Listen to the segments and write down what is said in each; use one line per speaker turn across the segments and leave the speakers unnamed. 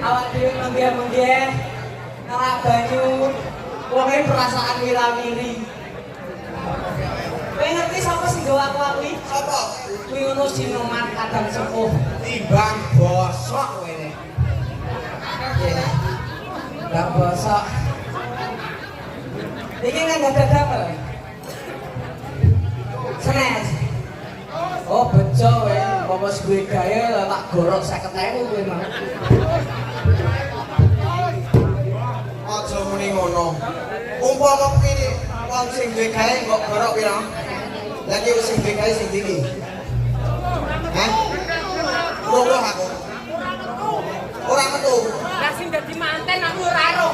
awak dhewe menggeh-menggeh nang banyu wonge perasaan wira-wiri. Kowe ngerti sapa sing gawa aku kuwi? Sapa? Kuwi ngono Sinoman kadang sepuh.
Timbang bosok kowe ne.
Gak bosok. Iki nang dadak apa? Senes. Oh bejo kowe, apa gue gawe tak gorok 50.000 kowe mah.
Aja muni ngono. Umpama kene wong sing duwe gawe kok gorok pira? Lah iki sing duwe gawe sing ndi? Hah? Loro aku. Ora metu.
Lah sing dadi manten aku ora ero.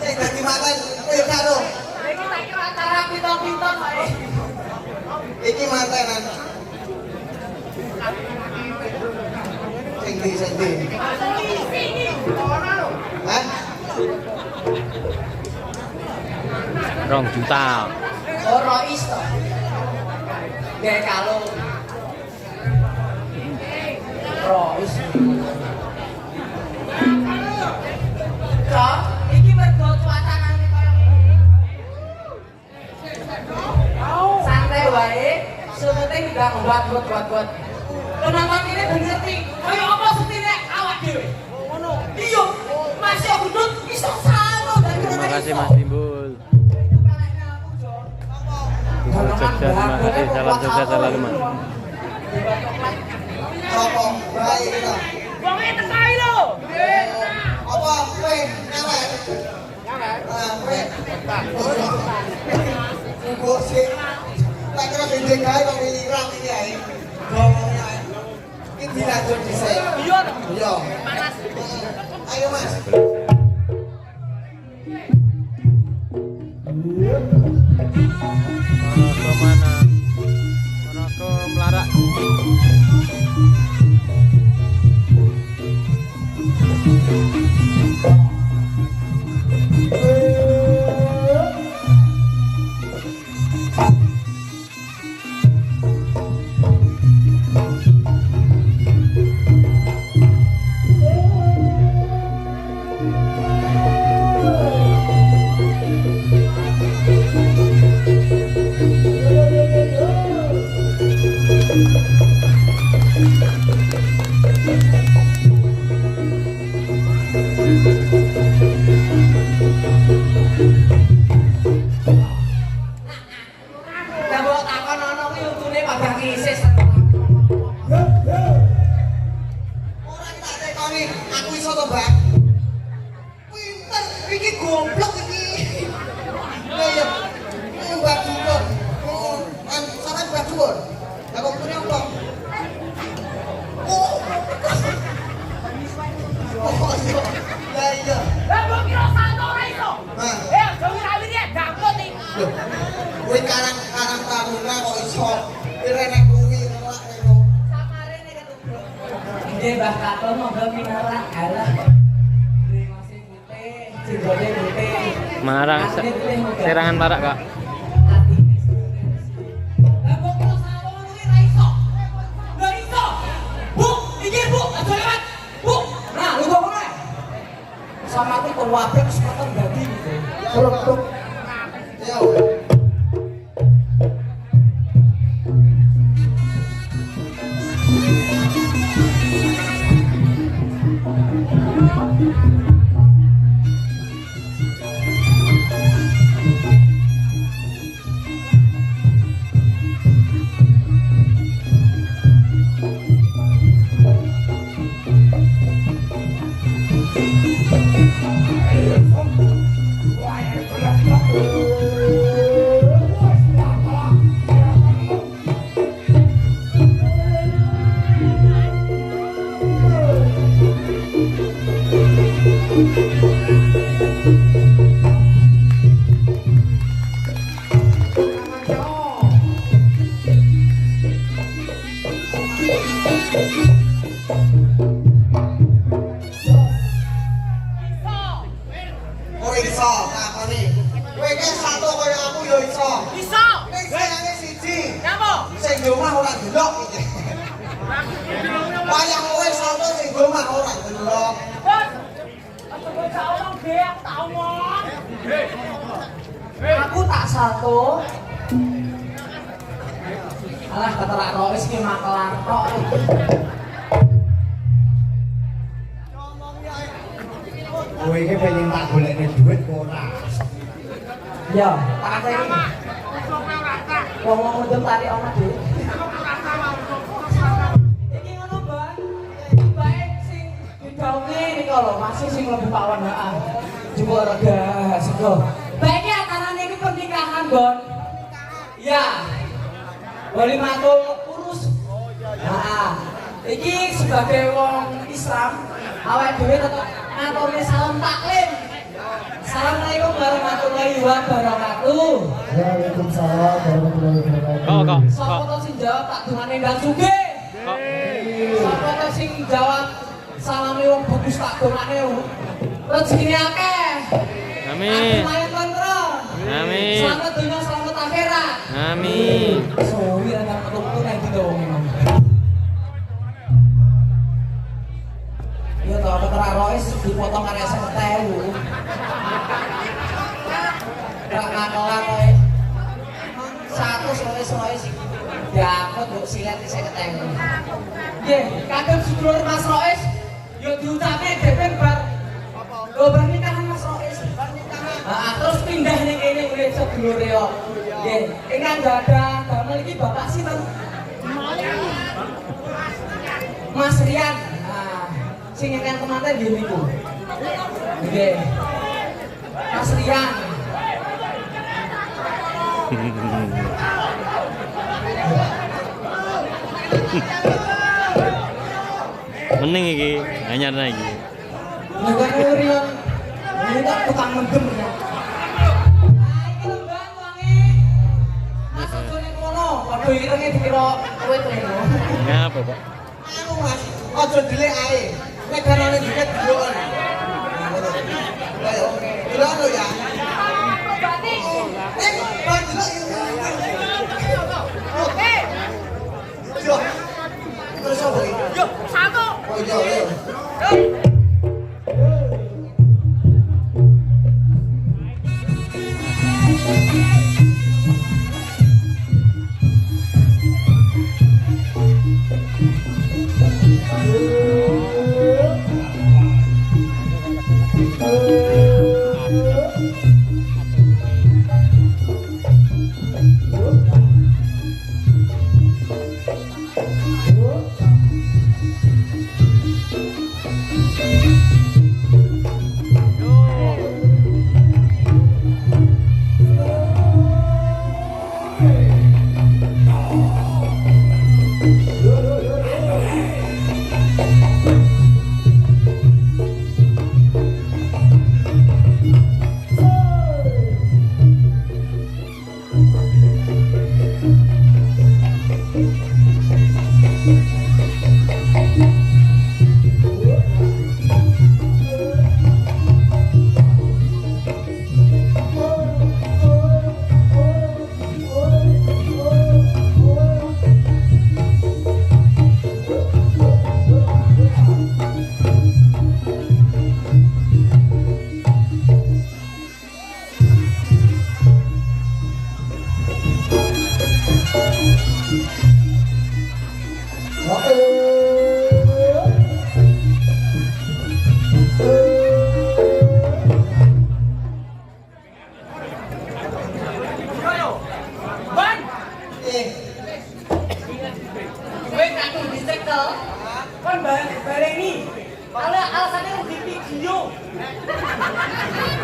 Sing dadi manten kowe yo karo.
Iki tak kira antara pinton-pinton wae.
Iki mantenan. Sing ndi? Hah?
2 juta.
Ora iso. Gawe kalung. Rois. Kok iki mergo cuacanane kaya ngene. Santai wae, sementing enggak buat. Penonton ini ben ngerti, kaya apa setine awak dhewe. Ngono. Iya, masih gendut iso sano dan
Terima kasih Mas Timbul. Sukses, terima kasih. Salam sukses selalu Mas.
Sopo, baik kita.
Wongnya tekai lo.
Apa, kowe nyawet? Nah, kowe. Kok sih? Tak kira benjek kae kok wirang iki ae. Ngomongnya ae. Iki dilanjut dhisik.
Iya.
Iya. Ayo Mas.
Mana ke mana? Mana ke Melarak? Marang serangan Barak Kak.
Sama aku kewabrak kesempatan dadi gitu.
Ya.
Aku tak satu. Alah kata Rak Rois ki makelan tok.
Kowe iki pengen tak golekne duit kok ora.
Ya, tak ateni. Wong ngedem tadi omah dhewe. Iki ngono, Bang. Baik sing digawe nika lho, masih sing mlebu pawon, heeh. Jumbo rega sego. Baik acarane iki pernikahan, Gon. Ya. Wali matul urus. Heeh. Iki sebagai wong Islam, awake dhewe tetep ngaturne salam taklim. Assalamualaikum warahmatullahi wabarakatuh.
Waalaikumsalam warahmatullahi wabarakatuh.
Kok.
Sopo to sing jawab tak dungane ndang sugih. Sopo to sing jawab salame wong bagus tak dongane rezekine akeh.
Amin.
Lumayan kontrol.
Amin.
Selamat dunia, selamat akhirat.
Amin.
Suwi ra metu nang ndi to memang. Ya to Rak Rois dipotong karo SMT-u. Rak ngakolan kowe. 100 Rois diangkut mbok silet 50.000. Nggih, kagem sedulur Mas Rois yo diucapke dhewe bar lo pernikahan Mas Rois. Heeh, terus pindah ning kene urip sedulure yo. Nggih, ingkang gadah damel iki Bapak sinten? Mas Rian. Nah, sing yang kemarin di niku. Oke. Mas Rian.
Mending iki, anyar iki.
Nek Rian. Ini tak tukang mendem ya. Iki lembang wangi. Mas ojo ning kono, padha irenge dikira kowe to ngono.
Ngapa, Pak?
Anu Mas, aja delik ae. Nek garane diket delokon. Ngono. Ayo, delok ya. Bandelok yo. Terus apa iki? Yo, satu. Oh iya, iya.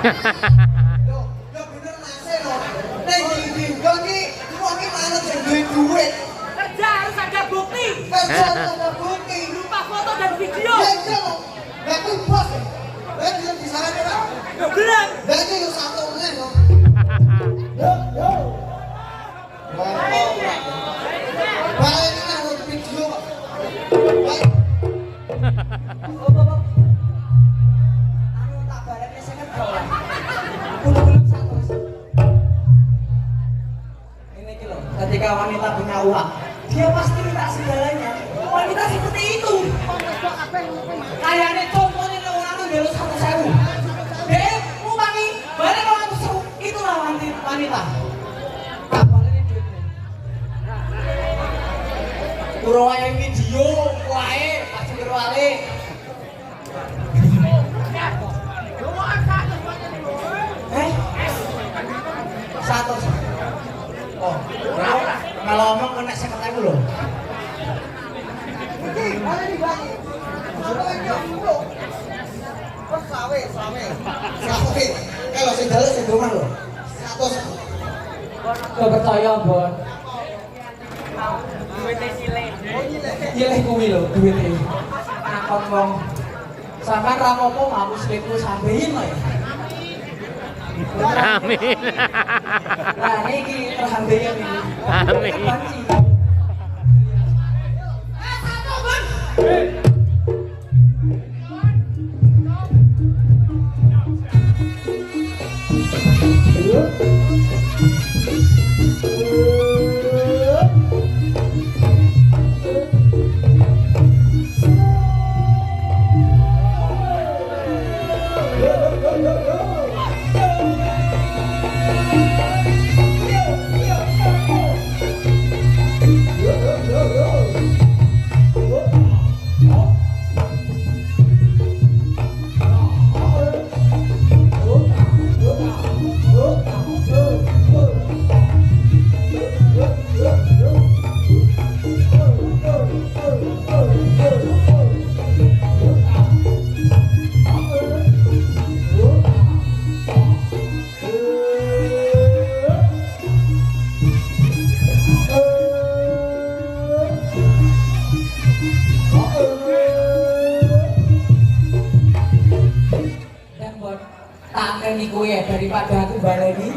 Yo bener nase lho. Nek ditinggal ki wong ki manut sing duwe duit.
Kerja harus ada bukti.
Kerja ada bukti.
Berupa foto dan video.
Ya iya lho. Lah ku bos. Lah bisa disarane ora?
Yo gelem.
Lah iki yo satu meneh lho. Yo. Bae iki nang video. Bae. Anu tak barane sing kedol. Ketika wanita punya uang, dia pasti minta segalanya. Wanita seperti itu. Kayaknya contohnya orang itu jalur 1.000. Deh, umangi, balik 100.000. Itulah wanita. Tak balik duitnya. Kurang yang video, wae, pasti berwale. Satu. Oh, kalau ngomong kena 50.000 loh. Oke, boleh dibagi. Terus sawe. Kalau sing dalem sing rumah loh. 100. Gak percaya, Bon. Duitnya sileh. Sileh kuwi lho, duitnya. Nah, ngomong. Sampai rapopo ngaku selingkuh sampein loh ya.
Amin.
Nah, ini perhatian ini.
Amin.
Satu, Bang.
daripada aku baleni.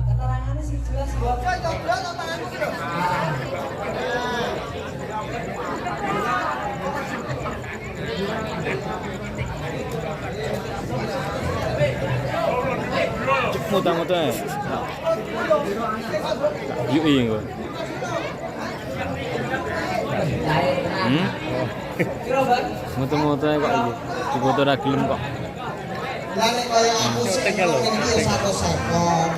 Keterangannya sih jelas buat.
Muter-muter. Yuk ini.
Kira Bang?
Muter-muter kok iki. Difoto ra gelem kok.
Lah nek kaya aku sing iki ya 1 sekon.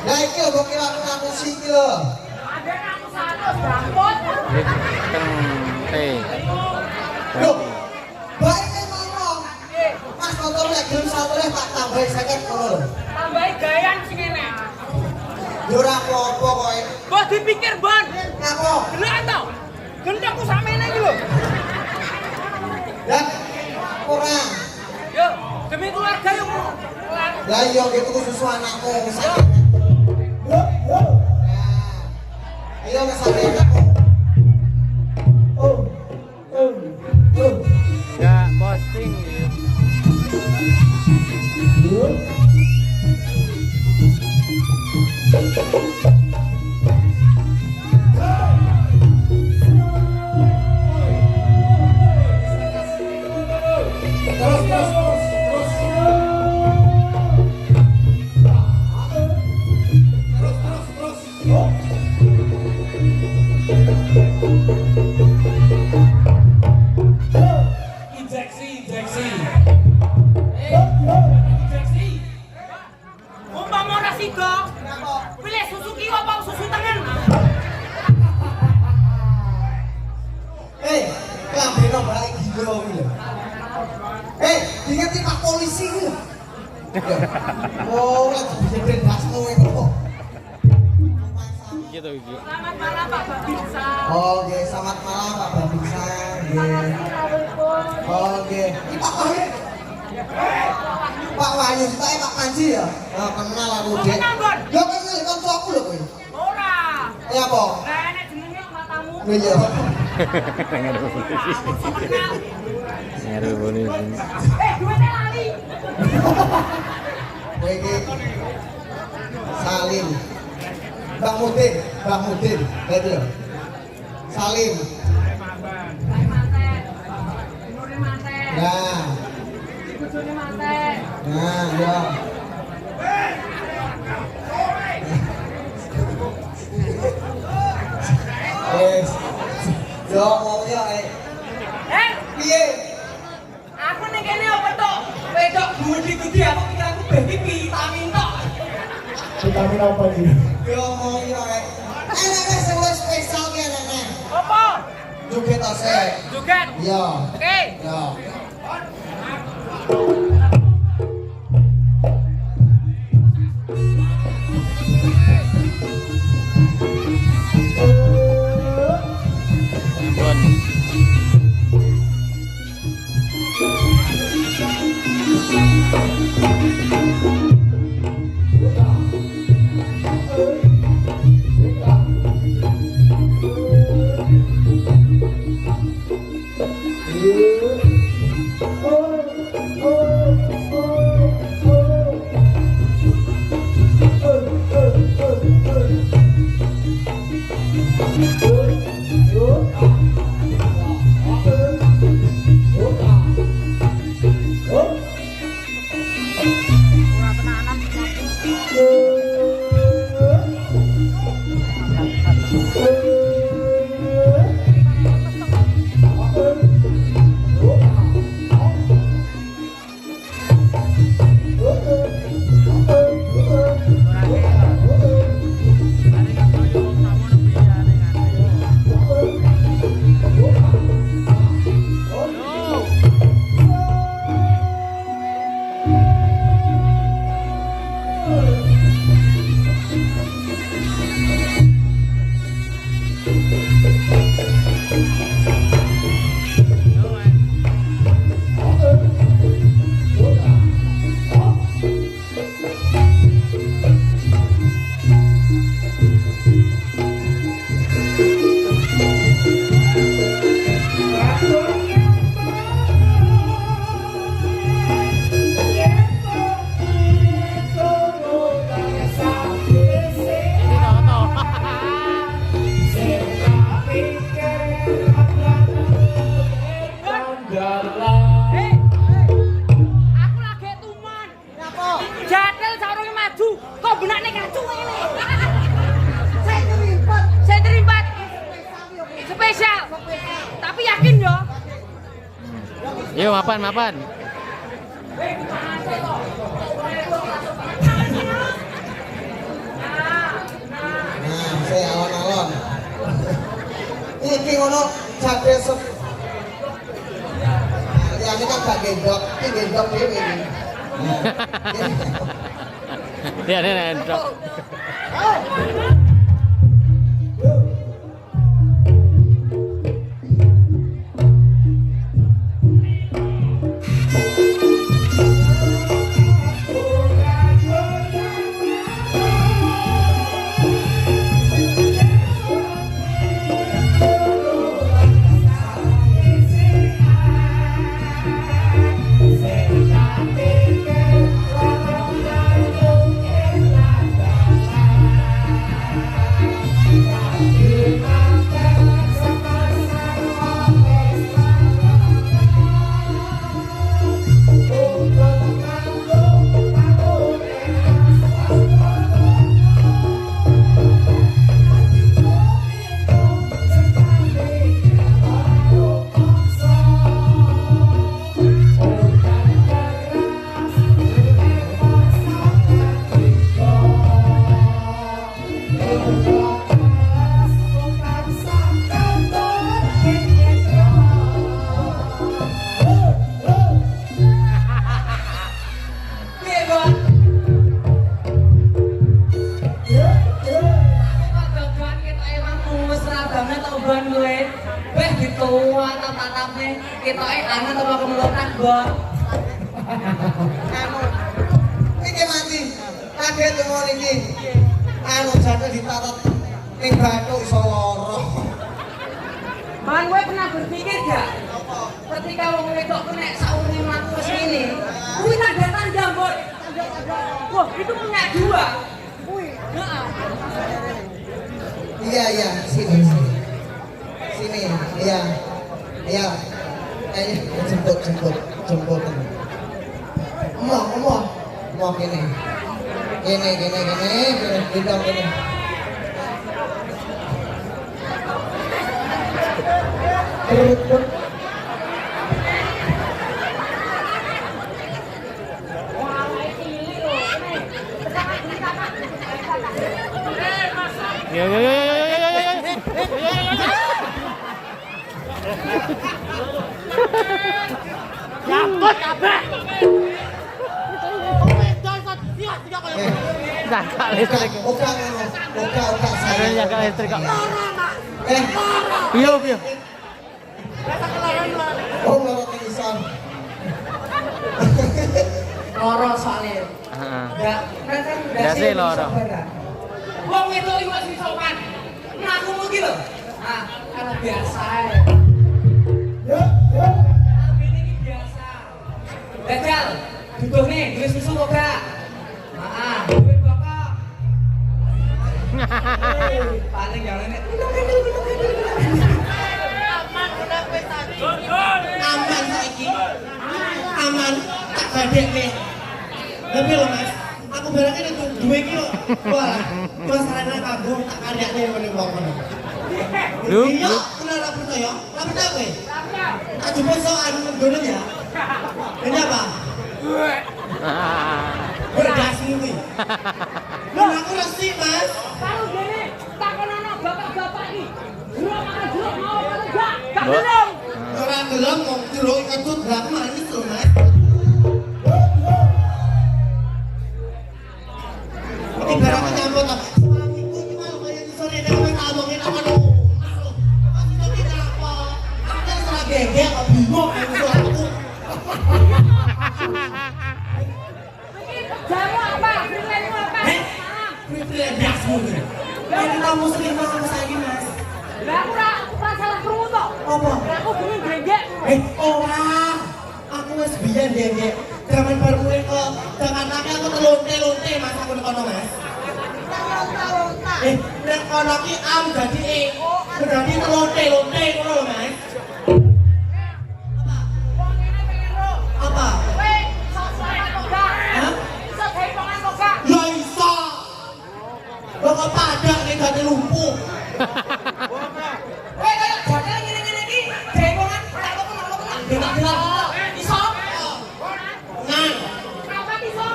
Lah iki kok kira aku sing iki lho.
Ada aku 100 bangkot.
Teng T.
Loh. Baik ngomong. Mas motor lek gelem 1 lek tak tambahi seket ngono lho.
Tambahi gayan sing ngene.
Yo ora apa-apa kowe.
Mbok dipikir, Bon.
Ngapa?
Gelek to. Gendakku samene iki lho.
Lah ora.
Yo, demi keluarga yo.
Lah iya gitu susu anakmu sakit. Ayo mas sampai anakmu.
Enggak posting gitu.
Injeksi. Injeksi.
Umpama ora sida, pilih susu kiwa apa susu tengen?
Klambeno balik gila kuwi lho. Diinget Pak polisi kuwi lho. Oh, lagi jebret dasmu kok.
Gitu iki.
Selamat malam Pak Babinsa.
Oh, nggih, selamat malam Pak Babinsa. Nggih. Oh, nggih. Iki Pak Wahyu. Pak Wahyu sitae Pak Panji ya? Oh, kenal aku, Dek.
Kenal, Bon.
Yo kenal kanca aku lho kowe.
Ora.
Ya apa?
Lah enek jenenge matamu.
Lho iya.
Enggak ada polisi.
Kenal.
Enggak ada polisi.
Duitnya lali.
Kowe iki Salim. Bang Mudin. Berarti ya. Salim.
Baik manten. Umure manten.
Nah,
Bojone manten.
nah, ya. Yo mau ya piye?
Aku ning kene apa tok?
Wedok gudi-gudi aku kira aku baby vitamin tok.
Vitamin apa iki? Yo mau ya enak sing wis spesial ki enak.
Apa?
Joget ase.
Joget.
Iya.
Oke.
Ya.
Ampun. mapan.
Nah, saya alon-alon. Iki ngono jade sep. Ya ini kan gak gendok, ini gendok dhewe iki.
Ya nendok.
Iki mati. Kaget ngono iki. Anu jane ditatot ning batu iso lara.
Man, gue pernah berpikir gak? Ketika wong wedok kena saurnya mlaku ke sini, kuwi tanda tanda, Bor. Wah, itu punya dua.
Iya, sini. Sini, iya. Iya. Jemput. Mau gini. Bidang gini.
Yo.
Nyambut kabeh.
Jaga listrik.
Oka saya.
Jaga listrik kok.
Iya.
Piye?
Oh, loro pisan.
Loro soalnya.
Heeh.
Enggak, kan
Dasi loro.
Wong wedok iki wis sopan. Mlaku iki lho. Ah, kalau biasa. Ambene iki biasa. Dajal, butuh nih, duwe susu kok gak? Heeh, duwe bapak. Paling yang ini.
Aman saiki. Aman tak badekne. Tapi lho Mas, aku barangnya itu duwe iki lho. Wah, masarane kanggo tak karyane ngene wong ngono.
Lu.
Iya, kena ra percaya. Ra percaya kowe? Tak jupuk sok anu ngono ya. Ini apa? Berdasmu kuwi. Lho aku resi Mas.
Kalau gini, takonono bapak-bapak iki. Jeruk makan jeruk mau apa enggak? Gak belum.
Ora gelem wong jeruk ketut gak manis lho Mas. Ini barang nyambut apa? Suamiku iki malah kaya sore nek kowe tak omongin apa lho. Mas itu kita apa? Aku kan salah gegek kok bingung aku suamiku.
Jamu apa? Brilliantmu apa?
Brilliant biasmu kuwi. Ini kamu sering banget saiki Mas.
Lah aku ora salah krungu to.
Apa?
Lah aku bingung grenjek.
Ora. Aku wis biyen gegek. Zaman baru mulai ke Jakarta aku telonte-lonte Mas aku nek kono Mas. Nek kono ki am dadi e. Berarti telonte-lonte ngono lho Mas.
Wong ngene pengen ro.
Apa?
Kowe iso selamat kok gak?
Hah?
Iso dempongan kok gak?
Ya iso. Kok padha nek dadi lumpuh.
Kowe kaya jadal ngene-ngene iki, demongan tak kok ngono kok. Delok-delok. Iso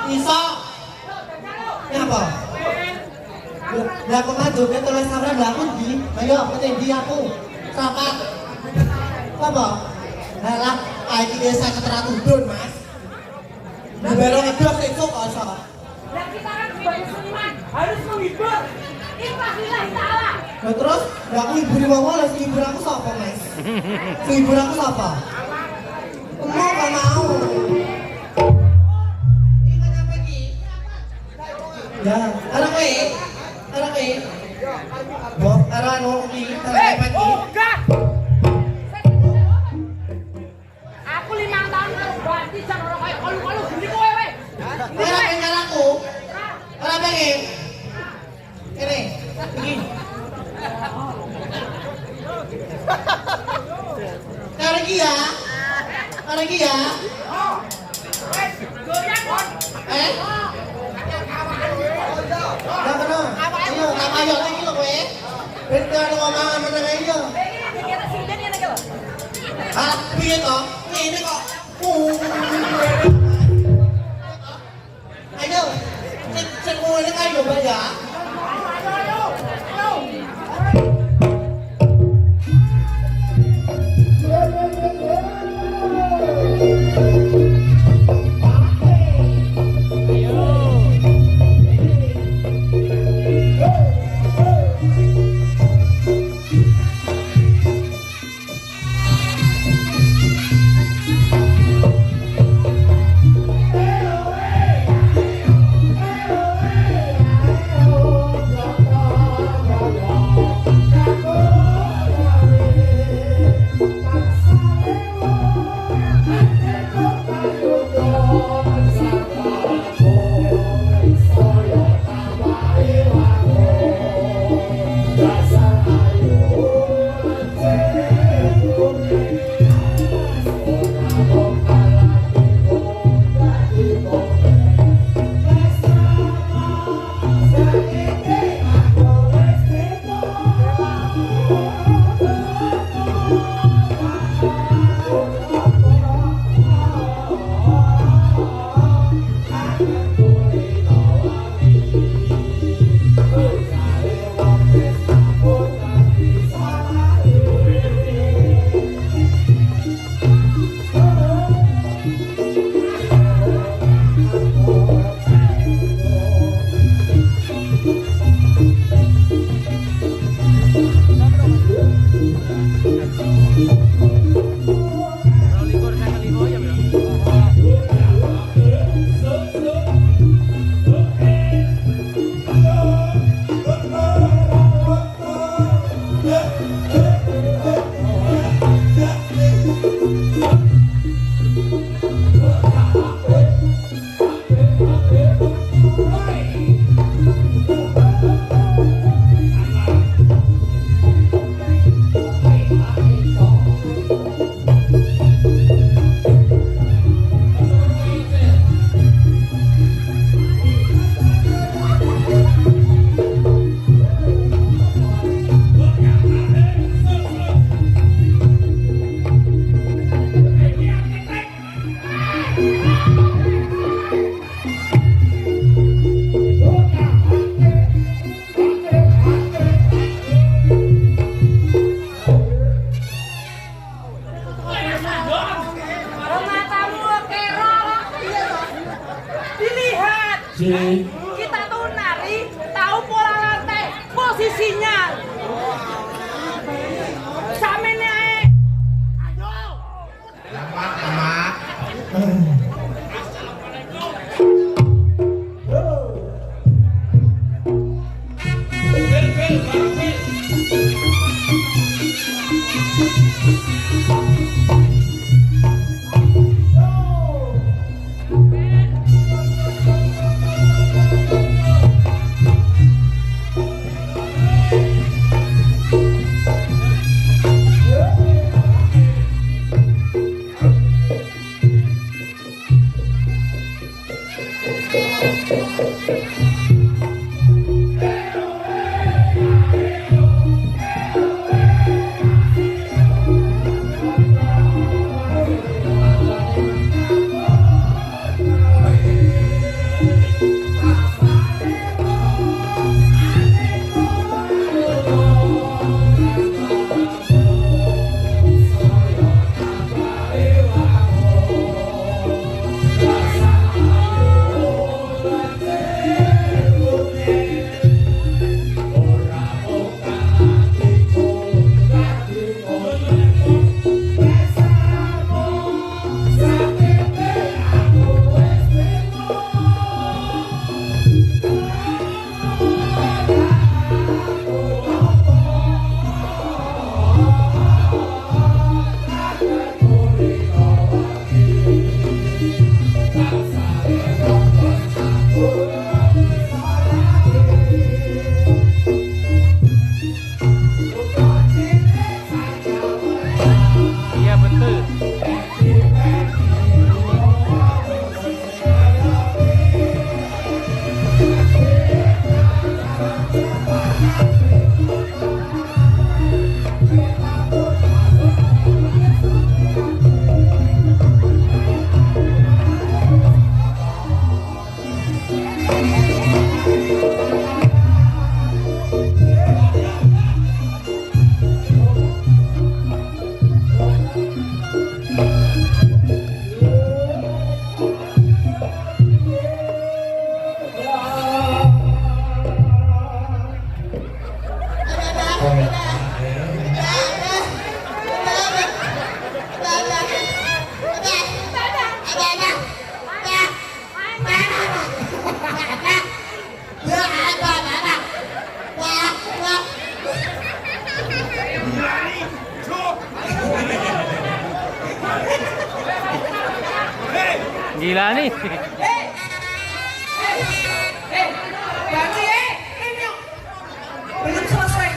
Iso. Nyapa? Lah kok maju ke tulis sampean lah aku ndi? Ayo penting di aku. Sapat. Apa? Lah iki desa keteratudun, Mas. Nah, baru ngedok esuk kok iso.
Dan kita kan sebagai seniman harus menghibur. Ikhlaslillahi ta'ala.
Nah terus, lah aku hibur wong lah, si hibur aku sapa, Mas? Si hibur aku sapa? Mau gak mau. Ini kenapa iki? Ya, arek kowe. Arek kowe. Mbok arek anu iki, arek iki.
Enggak. Aku 5 tahun karo ganti jan ora kaya kolu-kolu gini kowe we.
Ora pengen aku. Ora pengen. Kene. Iki. Arek iki ya. Arek iki ya.
Goyang kon.
Lah kono. Ayo, tak ayo iki lho kowe. Ben karo omongan meneng iki.
Iki kita sinden ngene iki lho.
Ah, piye to? Ngene kok. Ayo. Cek ngene kae lho, Mbak ya.
Kita tuh nari, tahu pola lantai, posisinya. Samene ae. Ayo.
Gila nih.
Ganti ini yuk. Belum selesai.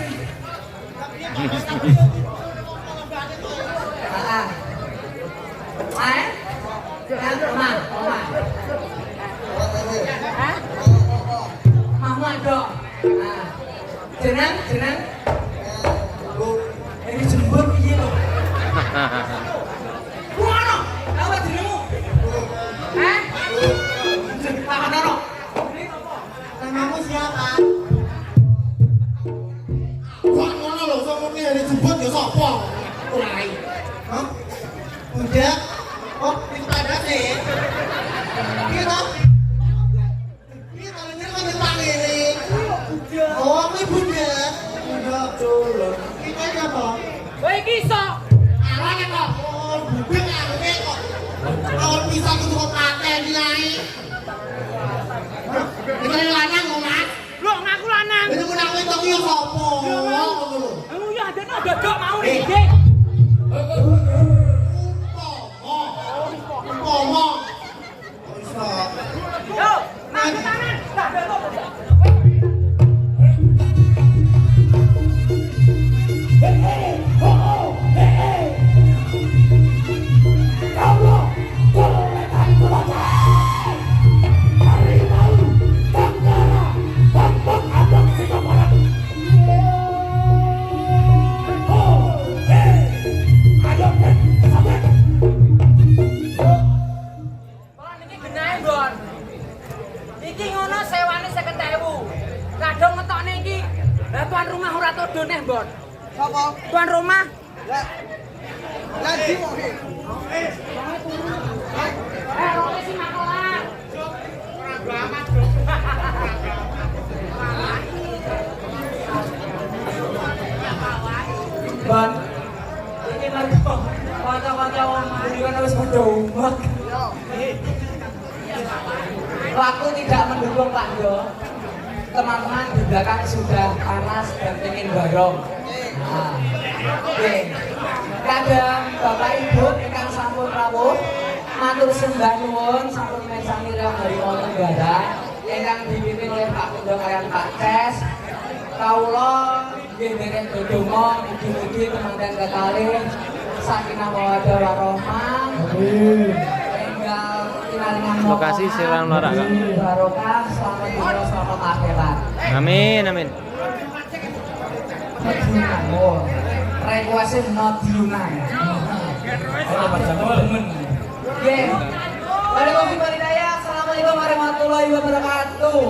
Mama dok. Jenang. Ini jembut piye lho? Kuwi apa jenengmu? Tangan ono.
Namamu siapa? Kok ngono lho, sok ngene ada jemput ya sapa? Mulai. Hah? Udah. Oh, itu pada sih. Iya toh? Iya kalau ini kan tentang ini. Oh, ini bunda. Bunda culun. Ini apa?
Kowe iki iso.
Arane kok. Oh, bunda arane kok. Awal bisa kudu kok paten dinai. Ini lanang kok, Mas.
Lho ngaku lanang.
Ini menang itu ki sapa?
Aku ya adene dodok mau nih, Dik.
Ngomong. Bisa.
Yo, ngaku tangan. Tak dodok. Iki ngono sewane 50.000. Kadang ngetokne iki. Lah tuan rumah ora todo neh, Mbon.
Sapa?
Tuan rumah.
Lah di kok.
Roke si makola.
Ban. Iki lagi kanca-kanca wong budikan wis padha umek. Aku tidak mendukung Pak Jo. Teman-teman di belakang sudah panas dan ingin barong. Nah, oke. Kadang Bapak Ibu ingkang sampun rawuh matur sembah nuwun sampun mirsani Rang Harimau Tenggara ingkang dipimpin oleh Pak Kundo kaliyan Pak Ces. Kawula nggih derek ndedonga mugi-mugi temanten kekalih sakinah mawaddah warahmah. Amin.
Lokasi Sirang Olahraga.
Barokah, selamat tinggal, selamat akhirat.
Amin, amin.
Requestin not Yunai. Assalamualaikum warahmatullahi wabarakatuh.